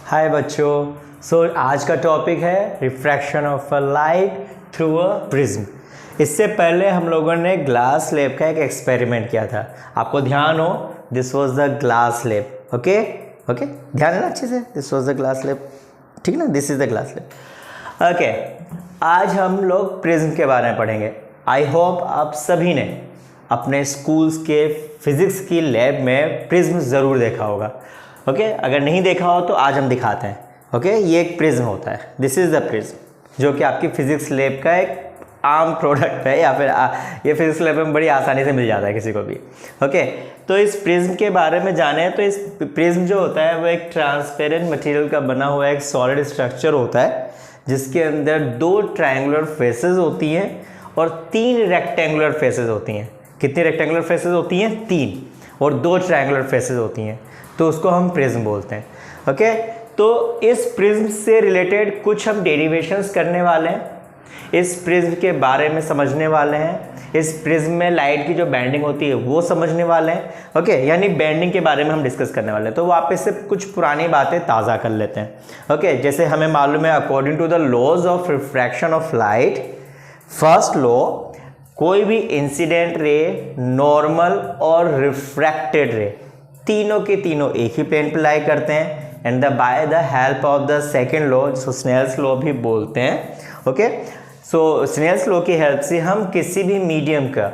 हाय बच्चों। आज का टॉपिक है refraction of a light through a prism. इससे पहले हम लोगों ने ग्लास स्लेब का एक एक्सपेरिमेंट किया था। आपको ध्यान हो, this was the glass slab. Okay, ध्यान है ना अच्छे से? This was the glass slab, ठीक ना? This is the glass slab. Okay, आज हम लोग प्रिज्म के बारे में पढ़ेंगे। आई होप आप सभी ने अपने स्कूल्स के फिजिक्स की लैब में प्रिज्म ज़रूर देखा होगा। ओके, अगर नहीं देखा हो तो आज हम दिखाते हैं। ओके, ये एक प्रिज्म होता है, दिस इज़ द प्रिज्म, जो कि आपकी फिजिक्स लैब का एक आम प्रोडक्ट है, या फिर ये फिजिक्स लैब में बड़ी आसानी से मिल जाता है किसी को भी। ओके, तो इस प्रिज्म के बारे में जाने तो इस प्रिज्म जो होता है वो एक ट्रांसपेरेंट मटेरियल का बना हुआ एक सॉलिड स्ट्रक्चर होता है, जिसके अंदर 2 ट्रायंगुलर फेसेस होती हैं और 3 रेक्टेंगुलर फेसेस होती हैं। कितनी रेक्टेंगुलर फेसेस होती हैं? 3, और 2 ट्रायंगुलर फेसेस होती हैं, तो उसको हम प्रिज्म बोलते हैं। ओके, तो इस प्रिज्म से रिलेटेड कुछ हम डेरिवेशंस करने वाले हैं, इस प्रिज्म के बारे में समझने वाले हैं, इस प्रिज्म में लाइट की जो बेंडिंग होती है वो समझने वाले हैं। ओके, यानी बेंडिंग के बारे में हम डिस्कस करने वाले हैं। तो वापस से कुछ पुरानी बातें ताज़ा कर लेते हैं। ओके, जैसे हमें मालूम है according to the laws of refraction of light, first law, कोई भी इंसिडेंट रे, नॉर्मल और रिफ्रैक्टेड रे तीनों के तीनों एक ही प्लेन पर लाई करते हैं, and bye the help of the second law, जिसको स्नेल्स लॉ भी बोलते हैं। ओके, सो स्नेल्स लॉ की हेल्प से हम किसी भी मीडियम का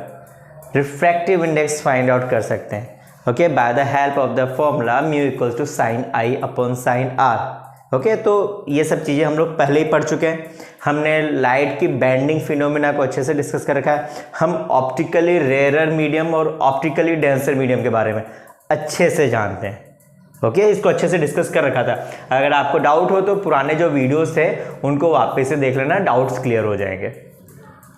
रिफ्रैक्टिव इंडेक्स फाइंड आउट कर सकते हैं। Okay, by the help of the formula mu equals to sine i upon sine r. Okay, तो ये सब चीज़ें हम लोग पहले ही पढ़ चुके हैं। हमने लाइट की बेंडिंग फिनोमेना को अच्छे से डिस्कस कर रखा है। हम ऑप्टिकली रेयर मीडियम और ऑप्टिकली डेंसर मीडियम के बारे में अच्छे से जानते हैं। ओके, इसको अच्छे से डिस्कस कर रखा था। अगर आपको डाउट हो तो पुराने जो वीडियोस थे उनको वापस से देख लेना, डाउट्स क्लियर हो जाएंगे।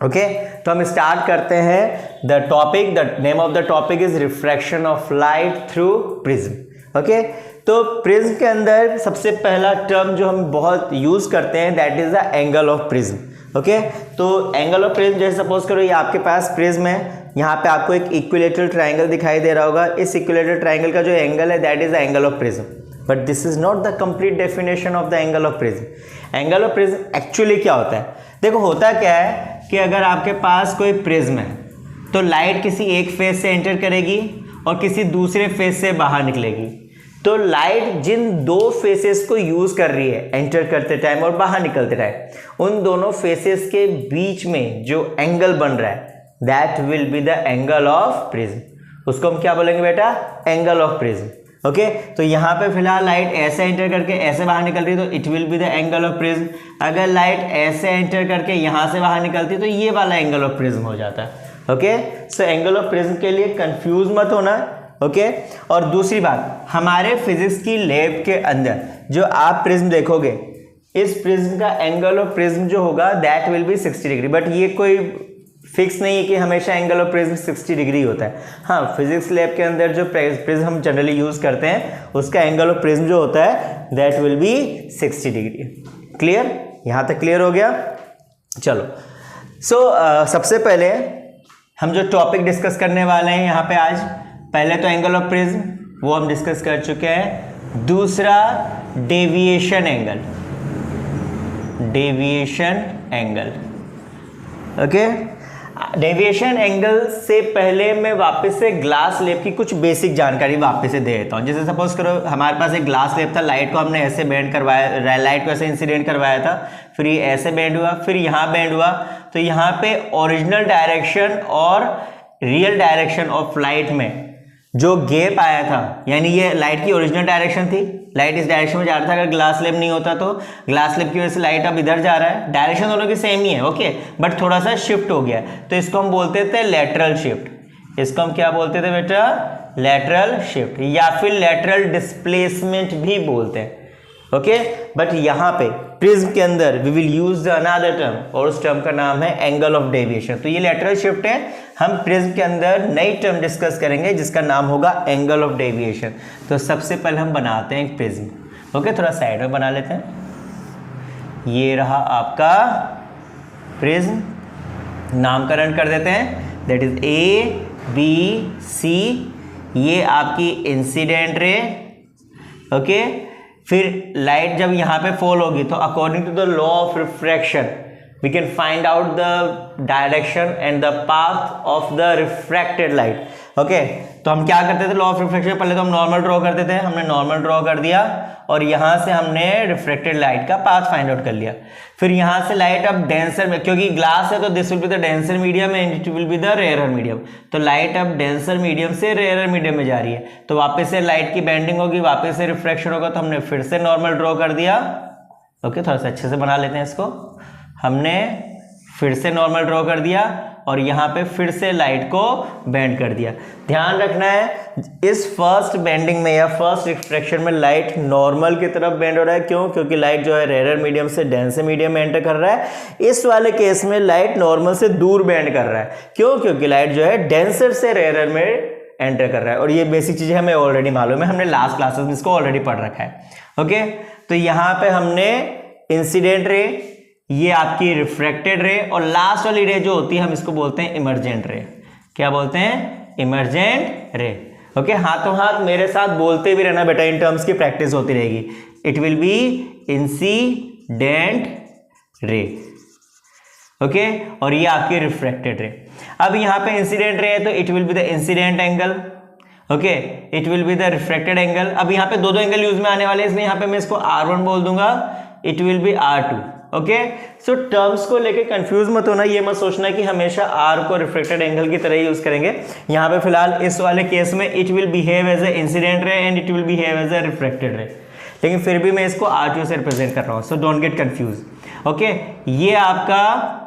ओके, तो हम स्टार्ट करते हैं the topic. The name of the topic is refraction of light through prism. Okay, तो प्रिज्म के अंदर सबसे पहला टर्म जो हम बहुत यूज करते हैं that is the angle of prism. Okay, तो एंगल ऑफ प्रिज्म, जैसे सपोज करो ये आपके पास प्रिज्म है, यहाँ पे आपको एक इक्विलेटरल ट्राइंगल दिखाई दे रहा होगा। इस इक्विलेटरल ट्राइंगल का जो एंगल है that is the angle of prism, but this is not the complete definition of the angle of prism. Angle of prism actually क्या होता है? देखो, होता क्या है कि अगर आपके पास कोई प्रिज्म है तो लाइट किसी एक फेस से एंटर करेगी और किसी दूसरे फेस से बाहर निकलेगी। तो लाइट जिन 2 फेसेस को यूज कर रही है एंटर करते टाइम और बाहर निकलते टाइम, उन दोनों फेसेस के बीच में जो एंगल बन रहा है that will be the angle of prism. उसको हम क्या बोलेंगे बेटा? Angle of prism. ओके, तो यहाँ पे फिलहाल लाइट ऐसे एंटर करके ऐसे बाहर निकल रही है तो it will be the angle of prism. अगर लाइट ऐसे एंटर करके यहाँ से बाहर निकलती है तो ये वाला एंगल ऑफ प्रिज्म हो जाता है। Okay, so angle of prism के लिए कंफ्यूज मत होना। ओके, और दूसरी बात, हमारे फिजिक्स की लैब के अंदर जो आप प्रिज्म देखोगे, इस प्रिज्म का एंगल ऑफ प्रिज्म जो होगा that will B 60 degree. But ये कोई फिक्स नहीं है कि हमेशा एंगल ऑफ प्रिज्म 60 डिग्री होता है। हाँ, फिजिक्स लैब के अंदर जो प्रिज्म हम जनरली यूज करते हैं उसका एंगल ऑफ प्रिज्म जो होता है that will B 60 degree. Clear? यहाँ तक क्लियर हो गया? चलो, सबसे पहले हम जो टॉपिक डिस्कस करने वाले हैं यहाँ पे आज, पहले तो एंगल ऑफ प्रिज्म वो हम डिस्कस कर चुके हैं। दूसरा deviation angle, deviation angle. Okay, deviation angle से पहले मैं वापस से ग्लास स्लेब की कुछ बेसिक जानकारी वापस से दे देता हूँ। जैसे सपोज करो हमारे पास एक ग्लास स्लेब था, लाइट को हमने ऐसे बेंड करवाया, लाइट को ऐसे इंसिडेंट करवाया था, फिर ये ऐसे बेंड हुआ, फिर यहाँ बेंड हुआ। तो यहाँ पे ओरिजिनल डायरेक्शन और रियल डायरेक्शन ऑफ लाइट में जो गैप आया था, यानी ये लाइट की ओरिजिनल डायरेक्शन थी, लाइट इस डायरेक्शन में जा रहा था। अगर ग्लास स्लेब नहीं होता तो ग्लास स्लेब की वजह से लाइट अब इधर जा रहा है, डायरेक्शन दोनों की सेम ही है। ओके, बट थोड़ा सा शिफ्ट हो गया, तो इसको हम बोलते थे लेटरल शिफ्ट। इसको हम क्या बोलते थे बेटा? लेटरल शिफ्ट, या फिर लेटरल डिस्प्लेसमेंट भी बोलते हैं। ओके, बट यहाँ पे प्रिज्म के अंदर we will use the another term, और उस टर्म का नाम है एंगल ऑफ डेविएशन। तो ये लेटरल शिफ्ट है, हम प्रिज्म के अंदर नई टर्म डिस्कस करेंगे जिसका नाम होगा एंगल ऑफ डेविएशन। तो सबसे पहले हम बनाते हैं एक प्रिज्म। ओके, थोड़ा साइड में बना लेते हैं। ये रहा आपका प्रिज्म, नामकरण कर देते हैं, that is A B C. ये आपकी इंसिडेंट रे। ओके, फिर लाइट जब यहाँ पे फॉल होगी तो according to the law of refraction we can find out the direction and the path of the refracted light. Okay, तो हम क्या करते थे लॉ ऑफ रिफ्रैक्शन, पहले तो हम नॉर्मल ड्रॉ करते थे, हमने नॉर्मल ड्रॉ कर दिया और यहाँ से हमने रिफ्रैक्टेड लाइट का पाथ फाइंड आउट कर लिया। फिर यहाँ से लाइट अब डेंसर में, क्योंकि ग्लास है तो this will be the denser medium and it will be the rarer medium, तो लाइट अब डेंसर मीडियम से रेयरर मीडियम में जा रही है, तो वापस से लाइट की बेंडिंग होगी, वापस से रिफ्रैक्शन होगा, तो हमने फिर से नॉर्मल ड्रॉ कर दिया। ओके, थोड़ा सा अच्छे से बना लेते हैं इसको। हमने फिर से नॉर्मल ड्रॉ कर दिया और यहाँ पे फिर से लाइट को बेंड कर दिया। ध्यान रखना है इस फर्स्ट बेंडिंग में या फर्स्ट रिफ्रैक्शन में लाइट नॉर्मल की तरफ बेंड हो रहा है। क्यों? क्योंकि लाइट जो है रेयरर मीडियम से डेंसर मीडियम में एंटर कर रहा है। इस वाले केस में लाइट नॉर्मल से दूर बेंड कर रहा है। क्यों? क्योंकि लाइट जो है डेंसर से रेयरर में एंटर कर रहा है। और ये बेसिक चीजें हमें ऑलरेडी मालूम है, हमने लास्ट क्लासेस में इसको ऑलरेडी पढ़ रखा है। ओके, तो यहाँ पे हमने इंसिडेंट रे, ये आपकी रिफ्रैक्टेड रे, और लास्ट वाली रे जो होती है हम इसको बोलते हैं इमर्जेंट रे। क्या बोलते हैं? इमर्जेंट रे। ओके, हाथों हाथ मेरे साथ बोलते भी रहना बेटा, इन टर्म्स की प्रैक्टिस होती रहेगी। It will B incident ray. Okay, और ये आपकी रिफ्रैक्टेड रे। अब यहाँ पे इंसिडेंट रे है तो it will be the incident angle. Okay, it will be the refracted angle. अब यहाँ पे दो एंगल यूज में आने वाले हैं, इसलिए यहाँ पे मैं इसको R1 बोल दूंगा, it will B R2। Okay, so terms को लेके कंफ्यूज मत होना, ये मत सोचना कि हमेशा R को रिफ्रैक्टेड एंगल की तरह ही यूज करेंगे। यहाँ पे फिलहाल इस वाले केस में it will behave as a incident ray and it will behave as a refracted ray, लेकिन फिर भी मैं इसको R2 से रिप्रेजेंट कर रहा हूँ, so don't get confuse. Okay, ये आपका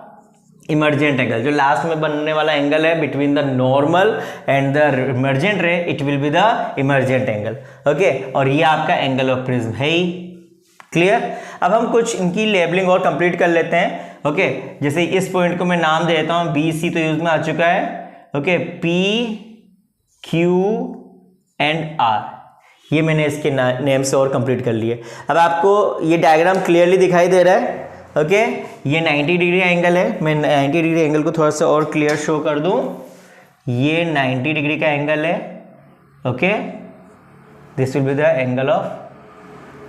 इमर्जेंट एंगल जो लास्ट में बनने वाला एंगल है between the normal and the emergent रे, it will be the emergent angle. Okay, और ये आपका एंगल ऑफ प्रिज्म है ही। क्लियर? अब हम कुछ इनकी लेबलिंग और कंप्लीट कर लेते हैं। ओके, जैसे इस पॉइंट को मैं नाम दे देता हूं, बी सी तो यूज में आ चुका है। Okay, P Q and R, ये मैंने इसके नेम से और कंप्लीट कर लिए। अब आपको ये डायग्राम क्लियरली दिखाई दे रहा है। ओके, ये 90 डिग्री एंगल है। मैं 90 डिग्री एंगल को थोड़ा सा और क्लियर शो कर दूं। ये 90 डिग्री का एंगल है। Okay, this will be the angle of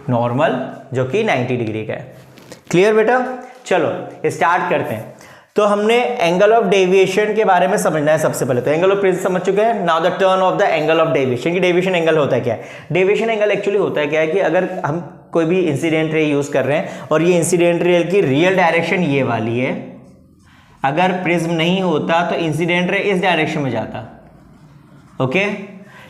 normal जो कि 90 डिग्री का है। क्लियर बेटा? चलो स्टार्ट करते हैं। तो हमने एंगल ऑफ डेविएशन के बारे में समझना है सबसे पहले। तो एंगल ऑफ प्रिज्म समझ चुके हैं। Now the turn off the angle of deviation. कि डेविएशन एंगल होता है क्या है? डेविएशन एंगल एक्चुअली होता है क्या है कि अगर हम कोई भी इंसिडेंट रे यूज कर रहे हैं और ये इंसिडेंट रे की रियल डायरेक्शन ये वाली है, अगर प्रिज्म नहीं होता तो इंसिडेंट रे इस डायरेक्शन में जाता। ओके,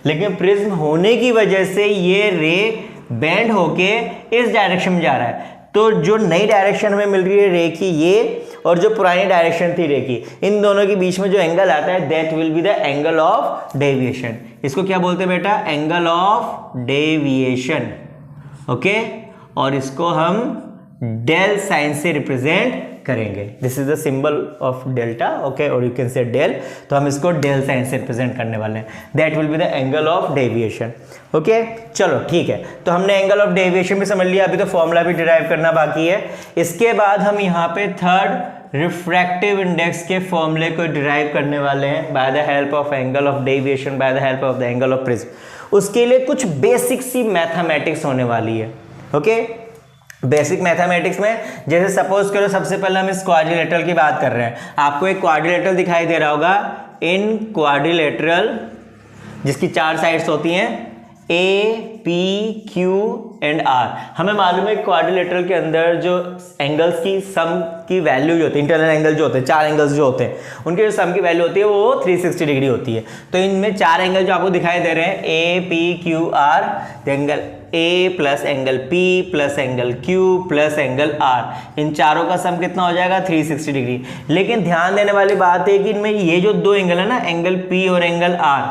लेकिन प्रिज्म होने की वजह से ये रे बेंड होके इस डायरेक्शन में जा रहा है। तो जो नई डायरेक्शन हमें मिल रही है रे की, ये, और जो पुरानी डायरेक्शन थी रे की, इन दोनों के बीच में जो एंगल आता है that will be the angle of deviation. इसको क्या बोलते हैं बेटा? Angle of deviation. ओके, और इसको हम डेल साइन से रिप्रेजेंट करेंगे। This is the symbol of delta. Okay, और यू कैन से डेल, तो हम इसको डेल साइन से रिप्रेजेंट करने वाले हैं। That will be the angle of deviation. Okay, चलो ठीक है, तो हमने एंगल ऑफ डेविएशन भी समझ लिया। अभी तो फॉर्मूला भी डिराइव करना बाकी है। इसके बाद हम यहाँ पे थर्ड रिफ्रैक्टिव इंडेक्स के फॉर्मूले को डिराइव करने वाले हैं bye the help of angle of deviation, bye the help of the angle of prism. उसके लिए कुछ बेसिक सी मैथमेटिक्स होने वाली है। ओके, बेसिक मैथमेटिक्स में जैसे सपोज करो सबसे पहले हम इस क्वाड्रिलेटरल की बात कर रहे हैं। आपको एक क्वाड्रिलेटरल दिखाई दे रहा होगा, इन क्वाड्रिलेटरल जिसकी 4 साइड्स होती हैं A, P, Q and are. हमें मालूम है क्वाड्रिलेटरल के अंदर जो एंगल्स की सम की वैल्यू जो होती है, इंटरनल एंगल जो होते हैं, 4 एंगल्स जो होते हैं, उनकी जो सम की वैल्यू होती है वो 360 डिग्री होती है। तो इनमें 4 एंगल जो आपको दिखाई दे रहे हैं, A, P, Q, R, angle A plus angle P plus angle Q plus angle R, इन चारों का सम कितना हो जाएगा? 360 डिग्री। लेकिन ध्यान देने वाली बात है कि इनमें ये जो 2 एंगल है ना, एंगल पी और एंगल आर,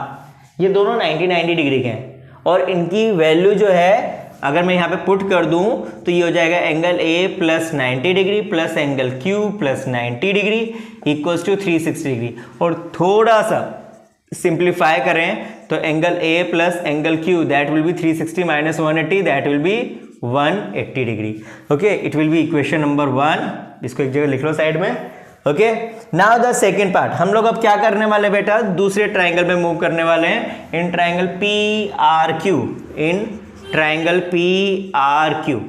ये दोनों 90 डिग्री के हैं, और इनकी वैल्यू जो है अगर मैं यहाँ पे पुट कर दूं तो ये हो जाएगा angle A plus 90 degree plus angle Q plus 90 degree equals to 360 degree. और थोड़ा सा सिंप्लीफाई करें तो angle A plus angle Q that will be 360 minus 180 that will be 180 degree. Okay, it will be equation number 1। इसको एक जगह लिख लो साइड में। Okay, now the second part. हम लोग अब क्या करने वाले बेटा? दूसरे ट्राइंगल में मूव करने वाले हैं। In triangle P R Q, in triangle PRQ।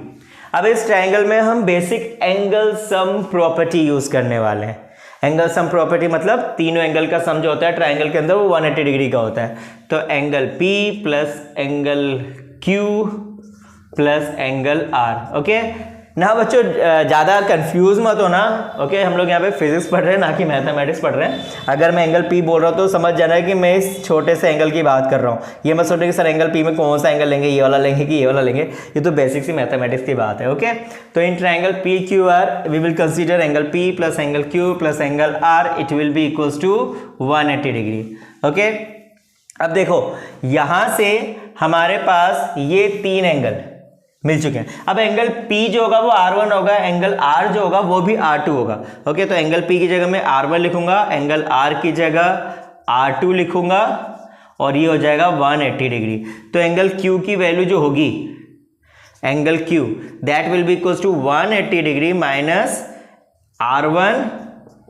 अब इस ट्राइंगल में हम basic angle sum property use करने वाले हैं। एंगल सम प्रॉपर्टी मतलब तीनों एंगल का सम जो होता है ट्राइंगल के अंदर वो 180 डिग्री का होता है। तो angle P plus angle Q plus angle R। Okay ना बच्चों, ज़्यादा कंफ्यूज मत हो ना। ओके हम लोग यहाँ पे फिजिक्स पढ़ रहे हैं ना कि मैथमेटिक्स पढ़ रहे हैं। अगर मैं एंगल P बोल रहा हूँ तो समझ जाना है कि मैं इस छोटे से एंगल की बात कर रहा हूँ। ये मत सोचो कि सर एंगल P में कौन सा एंगल लेंगे, ये वाला लेंगे कि ये वाला लेंगे। ये तो बेसिक सी मैथमेटिक्स की बात है। ओके तो in triangle PQR we will consider angle P plus angle Q plus angle R, it will be equals to 180 degree. Okay अब देखो यहाँ से हमारे पास ये तीन एंगल मिल चुके हैं। अब एंगल P जो होगा वो R1 होगा, एंगल R जो होगा वो भी R2 होगा। ओके तो एंगल P की जगह मैं R1 लिखूंगा, एंगल R की जगह R2 लिखूंगा और ये हो जाएगा 180 डिग्री। तो एंगल Q की वैल्यू जो होगी, angle Q that will be equals to 180 degree minus R1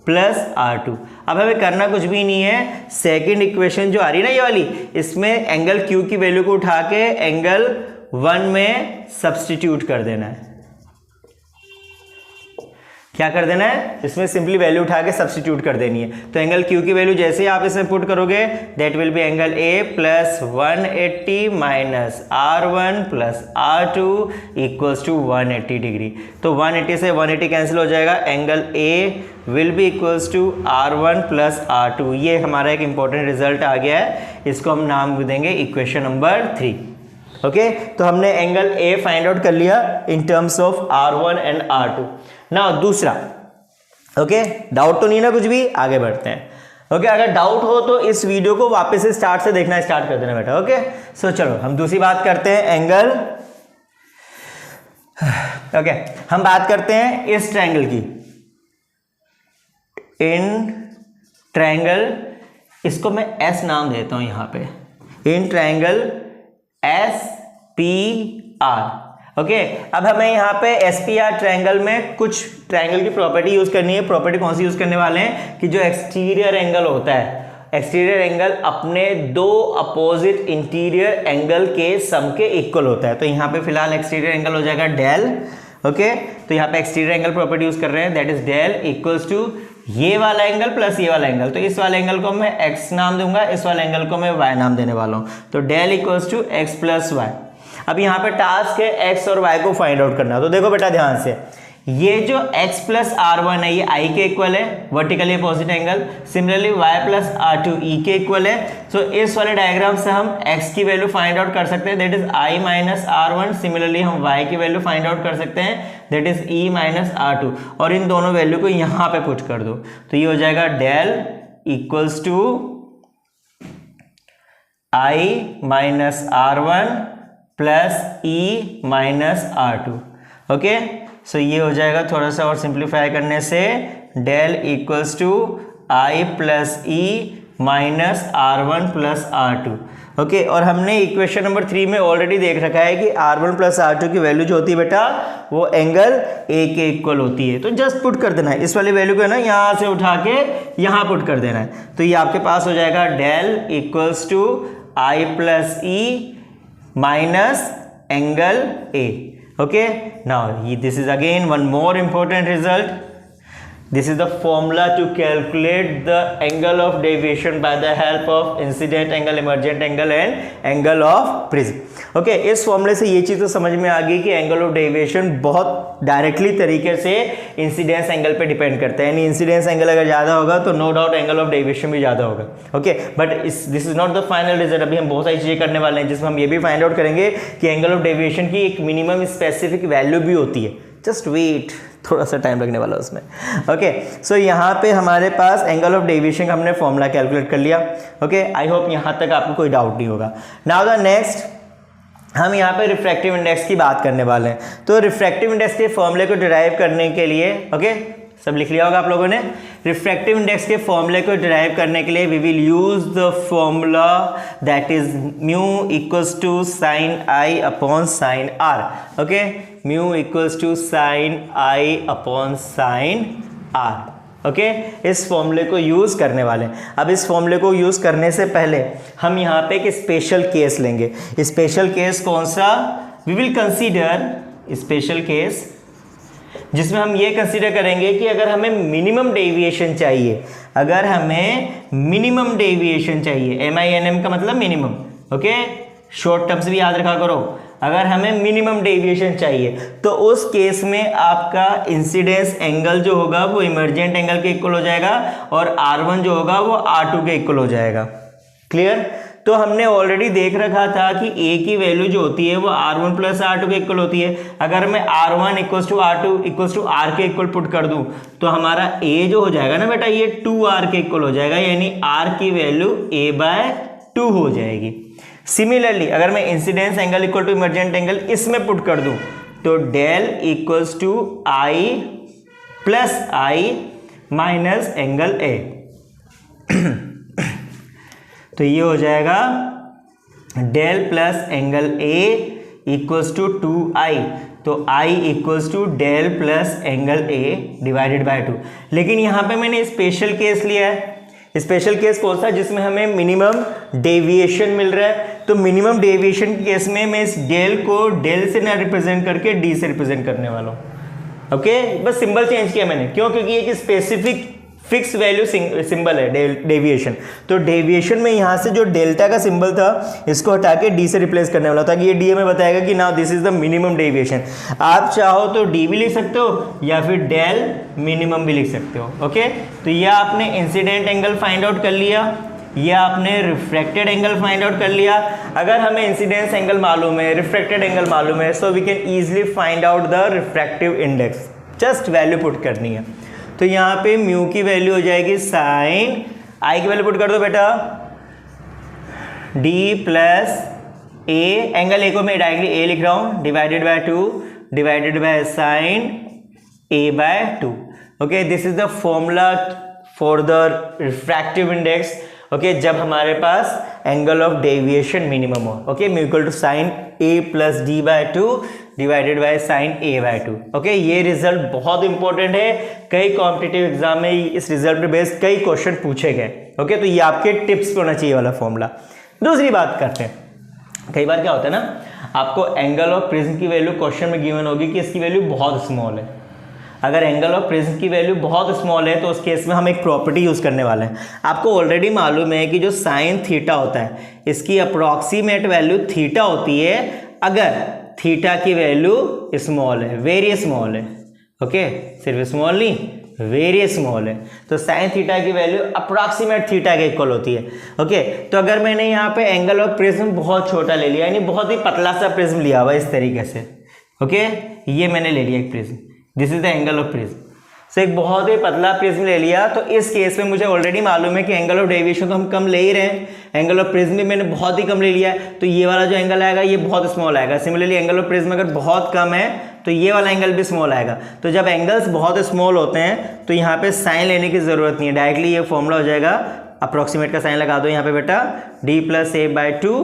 plus R2। अब हमें करना कुछ भी नहीं है, सेकेंड इक्वेशन जो आ रही है ना ये वाली, इसमें एंगल Q की वैल्यू को उठा के एंगल 1 में सब्स्टिट्यूट कर देना है। क्या कर देना है, इसमें सिंपली वैल्यू उठा के सब्स्टिट्यूट कर देनी है। तो एंगल Q की वैल्यू जैसे ही आप इसमें पुट करोगे that will be angle A plus 180 minus R1 plus R2 equals to 180 degree. तो 180 से 180 कैंसिल हो जाएगा, angle A will be equals to R1 plus R2। ये हमारा एक इंपॉर्टेंट रिजल्ट आ गया है, इसको हम नाम देंगे इक्वेशन नंबर 3। ओके तो हमने एंगल A फाइंड आउट कर लिया in terms of R1 and R2। Now दूसरा, ओके डाउट तो नहीं ना कुछ भी, आगे बढ़ते हैं। ओके अगर डाउट हो तो इस वीडियो को वापस से स्टार्ट से देखना स्टार्ट कर देना बेटा। ओके सो चलो हम दूसरी बात करते हैं एंगल। ओके हम बात करते हैं इस ट्रायंगल की, इन ट्रायंगल, इसको मैं S नाम देता हूं यहां पे, इन ट्रायंगल SPR। ओके अब हमें यहाँ पे SPR ट्रायंगल में कुछ ट्रायंगल की प्रॉपर्टी यूज करनी है। प्रॉपर्टी कौन सी यूज करने वाले हैं कि जो एक्सटीरियर एंगल होता है, एक्सटीरियर एंगल अपने दो अपोजिट इंटीरियर एंगल के सम के इक्वल होता है। तो यहाँ पे फिलहाल एक्सटीरियर एंगल हो जाएगा डेल। ओके तो यहाँ पे एक्सटीरियर एंगल प्रॉपर्टी यूज कर रहे हैं, that is del equals to ये वाला एंगल प्लस ये वाला एंगल। तो इस वाले एंगल को मैं x नाम दूंगा, इस वाले एंगल को मैं y नाम देने वाला हूं। तो del equals to x plus y. अब यहाँ पे टास्क है x और y को फाइंड आउट करना। तो देखो बेटा ध्यान से, ये जो x प्लस R1 है ये I के इक्वल है, vertically opposite angle. Similarly y plus R2 E के इक्वल है। तो इस वाले डायग्राम से हम x की वैल्यू फाइंड आउट कर सकते हैं, that is I minus R1। Similarly हम y की वैल्यू फाइंड आउट कर सकते हैं, that is E minus R2। और इन दोनों वैल्यू को यहाँ पे पुट कर दो तो ये हो जाएगा del equals to I minus R1 plus E minus R2। Okay so ये हो जाएगा, थोड़ा सा और सिंप्लीफाई करने से del equals to I plus E minus R1 plus R2। Okay और हमने इक्वेशन नंबर 3 में ऑलरेडी देख रखा है कि R1 प्लस R2 की वैल्यू जो होती है बेटा वो एंगल A के इक्वल होती है। तो जस्ट पुट कर देना है, इस वाली वैल्यू को है ना यहाँ से उठा के यहाँ पुट कर देना है। तो ये आपके पास हो जाएगा del equals to I plus E minus angle A। Okay now this is again one more important result. This is the formula to calculate the angle of deviation by the help of incident angle, emergent angle and angle of prism. Okay इस फॉर्मूले से ये चीज़ तो समझ में आ गई कि angle of deviation बहुत डायरेक्टली तरीके से इंसिडेंस एंगल पे डिपेंड करता है। यानी इंसिडेंस एंगल अगर ज़्यादा होगा तो no doubt angle of deviation भी ज़्यादा होगा। Okay but this is not the final result. अभी हम बहुत सारी चीज़ें करने वाले हैं जिसमें हम ये भी फाइंड आउट करेंगे कि एंगल ऑफ डेविएशन की एक मिनिमम स्पेसिफिक वैल्यू भी होती है। जस्ट वेट, थोड़ा सा टाइम लगने वाला उसमें। ओके सो यहाँ पे हमारे पास एंगल ऑफ डेविएशन का हमने फॉर्मूला कैलकुलेट कर लिया। ओके आई होप यहाँ तक आपको कोई डाउट नहीं होगा। नाउ द नेक्स्ट हम यहाँ पे रिफ्रैक्टिव इंडेक्स की बात करने वाले हैं। तो रिफ्रैक्टिव इंडेक्स के फॉर्मूले को डिराइव करने के लिए, ओके सब लिख लिया होगा आप लोगों ने। रिफ्रैक्टिव इंडेक्स के फॉर्मूले को डिराइव करने के लिए we will use the formula that is mu equals to sine i upon sine r. Okay mu equals to sine i upon sine r. Okay इस फॉर्मूले को यूज़ करने वाले हैं। अब इस फॉर्मूले को यूज़ करने से पहले हम यहाँ पे एक स्पेशल केस लेंगे। स्पेशल केस कौन सा? We will consider special case जिसमें हम ये कंसीडर करेंगे कि अगर हमें मिनिमम डेविएशन चाहिए, अगर हमें मिनिमम डेविएशन चाहिए, MINM का मतलब मिनिमम, ओके शॉर्ट टर्म्स भी याद रखा करो। अगर हमें मिनिमम डेविएशन चाहिए तो उस केस में आपका इंसिडेंस एंगल जो होगा वो इमर्जेंट एंगल के इक्वल हो जाएगा और R1 जो होगा वो R2 के इक्वल हो जाएगा। क्लियर? तो हमने ऑलरेडी देख रखा था कि A की वैल्यू जो होती है वो R1 प्लस R2 के इक्वल होती है। अगर मैं R1 equals to R2 equals to R के इक्वल पुट कर दूं तो हमारा A जो हो जाएगा ना बेटा ये 2R के इक्वल हो जाएगा, यानी R की वैल्यू A/2 हो जाएगी। सिमिलरली अगर मैं incidence angle equal to emergent angle इसमें पुट कर दूं तो del equals to I plus I minus angle A तो ये हो जाएगा del plus angle A equals to 2I, तो I equals to del plus angle A divided by 2। लेकिन यहाँ पे मैंने स्पेशल केस लिया है। स्पेशल केस कौन सा? जिसमें हमें मिनिमम डेविएशन मिल रहा है। तो मिनिमम डेविएशन के केस में मैं इस डेल को डेल से ना रिप्रेजेंट करके डी से रिप्रेजेंट करने वाला हूँ। ओके बस सिंबल चेंज किया मैंने, क्यों? क्योंकि एक स्पेसिफिक फिक्स वैल्यू सिंबल है डेविएशन। तो डेविएशन में यहाँ से जो डेल्टा का सिंबल था इसको हटा के डी से रिप्लेस करने वाला था कि ये डी हमें बताएगा कि now this is the minimum deviation. आप चाहो तो डी भी लिख सकते हो या फिर डेल मिनिमम भी लिख सकते हो। ओके तो ये आपने इंसिडेंट एंगल फाइंड आउट कर लिया, ये आपने रिफ्रैक्टेड एंगल फाइंड आउट कर लिया। अगर हमें इंसिडेंस एंगल मालूम है, रिफ्रैक्टेड एंगल मालूम है, so we can easily find out the refractive index. Just value put करनी है। तो यहाँ पे म्यू की वैल्यू हो जाएगी साइन, आई की वैल्यू पुट कर दो बेटा D plus A, angle A को मैं डायरेक्टली ए लिख रहा हूँ, divided by 2 divided by sine A/2। Okay this is the formula for the refractive index. Okay जब हमारे पास एंगल ऑफ डेविएशन मिनिमम हो। Okay mu equal to sine A plus D/2 divided by sine A/2। Okay ये result बहुत important है, कई competitive exam में इस रिजल्ट पे बेस्ड कई क्वेश्चन पूछे गए। ओके तो ये आपके टिप्स पे होना चाहिए वाला फॉर्मूला। दूसरी बात करते हैं, कई बार क्या होता है ना, आपको एंगल ऑफ प्रिज्म की वैल्यू क्वेश्चन में गिवन होगी कि इसकी वैल्यू बहुत स्मॉल है। अगर एंगल ऑफ प्रिज्म की वैल्यू बहुत स्मॉल है तो उस केस में हम एक प्रॉपर्टी यूज़ करने वाले हैं। आपको ऑलरेडी मालूम है कि जो साइन थीटा होता है इसकी अप्रॉक्सीमेट वैल्यू थीटा होती है अगर थीटा की वैल्यू स्मॉल है, वेरी स्मॉल है। ओके सिर्फ स्मॉल नहीं, वेरी स्मॉल है। तो साइन थीटा की वैल्यू अप्रॉक्सीमेट थीटा के इक्वल होती है। ओके तो अगर मैंने यहाँ पे एंगल ऑफ प्रिज्म बहुत छोटा ले लिया, यानी बहुत ही पतला सा प्रिज्म लिया हुआ इस तरीके से। ओके ये मैंने ले लिया एक prism, this is the angle of prism. So एक बहुत ही पतला प्रिज्म ले लिया, तो इस केस में मुझे ऑलरेडी मालूम है कि एंगल ऑफ डेविएशन तो हम कम ले ही रहे हैं, एंगल ऑफ प्रिज्म भी मैंने बहुत ही कम ले लिया है, तो ये वाला जो एंगल आएगा ये बहुत स्मॉल आएगा। सिमिलरली एंगल ऑफ प्रिज्म अगर बहुत कम है तो ये वाला एंगल भी स्मॉल आएगा। तो जब एंगल्स बहुत स्मॉल होते हैं तो यहाँ पे साइन लेने की ज़रूरत नहीं है, डायरेक्टली ये फॉर्मूला हो जाएगा, अप्रॉक्सीमेट का साइन लगा दो यहाँ पे बेटा, d plus A/2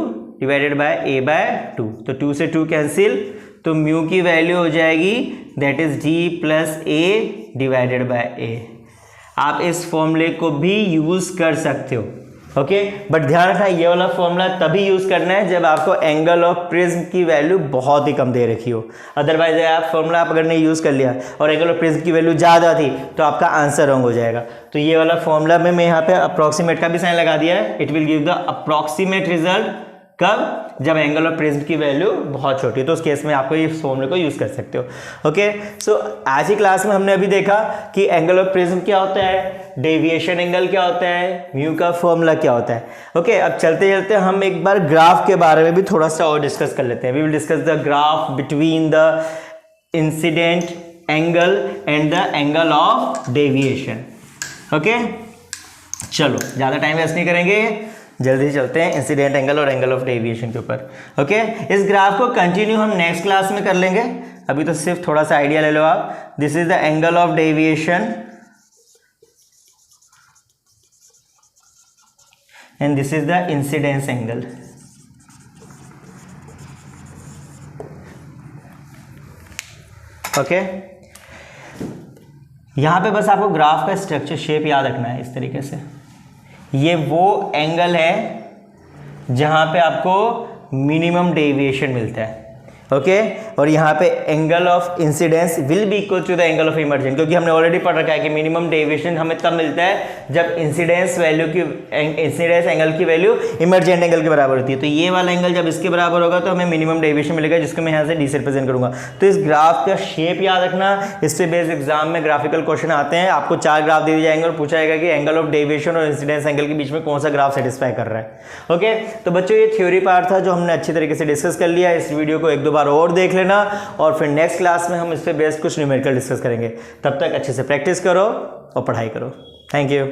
divided by A/2। तो 2 से 2 कैंसिल, तो म्यू की वैल्यू हो जाएगी that is d plus A divided bye A। आप इस फॉर्मूले को भी यूज़ कर सकते हो। ओके बट ध्यान रखना ये वाला फॉर्मूला तभी यूज़ करना है जब आपको एंगल ऑफ प्रिज्म की वैल्यू बहुत ही कम दे रखी हो। अदरवाइज आप फॉर्मूला आप अगर नहीं यूज़ कर लिया और एंगल ऑफ प्रिज्म की वैल्यू ज़्यादा थी तो आपका आंसर रॉन्ग हो जाएगा। तो ये वाला फॉर्मूला में मैं यहाँ पे अप्रॉक्सीमेट का भी साइन लगा दिया है, it will give the approximate result. कब? जब एंगल ऑफ प्रिज्म की वैल्यू बहुत छोटी है, तो उस केस में आपको ये फॉर्मूले को यूज़ कर सकते हो। ओके सो आज की क्लास में हमने अभी देखा कि एंगल ऑफ प्रिज्म क्या होता है, डेविएशन एंगल क्या होता है, म्यू का फॉर्मूला क्या होता है। ओके अब चलते चलते हम एक बार ग्राफ के बारे में भी थोड़ा सा और डिस्कस कर लेते हैं। We will discuss the graph between the incident angle and the angle of deviation. Okay चलो ज़्यादा टाइम वेस्ट नहीं करेंगे, जल्दी चलते हैं इंसिडेंट एंगल और एंगल ऑफ डेविएशन के ऊपर। ओके इस ग्राफ को कंटिन्यू हम नेक्स्ट क्लास में कर लेंगे, अभी तो सिर्फ थोड़ा सा आइडिया ले लो आप। This is the angle of deviation and this is the incidence angle. Okay यहाँ पे बस आपको ग्राफ का स्ट्रक्चर शेप याद रखना है इस तरीके से। ये वो एंगल है जहाँ पे आपको मिनिमम डेविएशन मिलता है, ओके और यहाँ पे angle of incidence will be equal to the angle of emergence, क्योंकि हमने ऑलरेडी पढ़ रखा है कि मिनिमम डेविएशन हमें तब मिलता है जब इंसिडेंस एंगल की वैल्यू इमर्जेंट एंगल के बराबर होती है। तो ये वाला एंगल जब इसके बराबर होगा तो हमें मिनिमम डेविएशन मिलेगा, जिसको मैं यहाँ से डी से रिप्रेजेंट करूंगा। तो इस ग्राफ का शेप याद रखना, इससे बेस्ड एग्जाम में ग्राफिकल क्वेश्चन आते हैं। आपको 4 ग्राफ दे दिए जाएंगे और पूछा जाएगा कि एंगल ऑफ डेविएशन और इंसिडेंस एंगल के बीच में कौन सा ग्राफ सेटिस्फाई कर रहा है। ओके तो बच्चों ये थ्योरी पार्ट था जो हमने अच्छी तरीके से डिस्कस कर लिया। इस वीडियो को 1-2 बार और देख लेना और फिर नेक्स्ट क्लास में हम इस पे बेस्ड कुछ न्यूमेरिकल डिस्कस करेंगे। तब तक अच्छे से प्रैक्टिस करो और पढ़ाई करो। Thank you.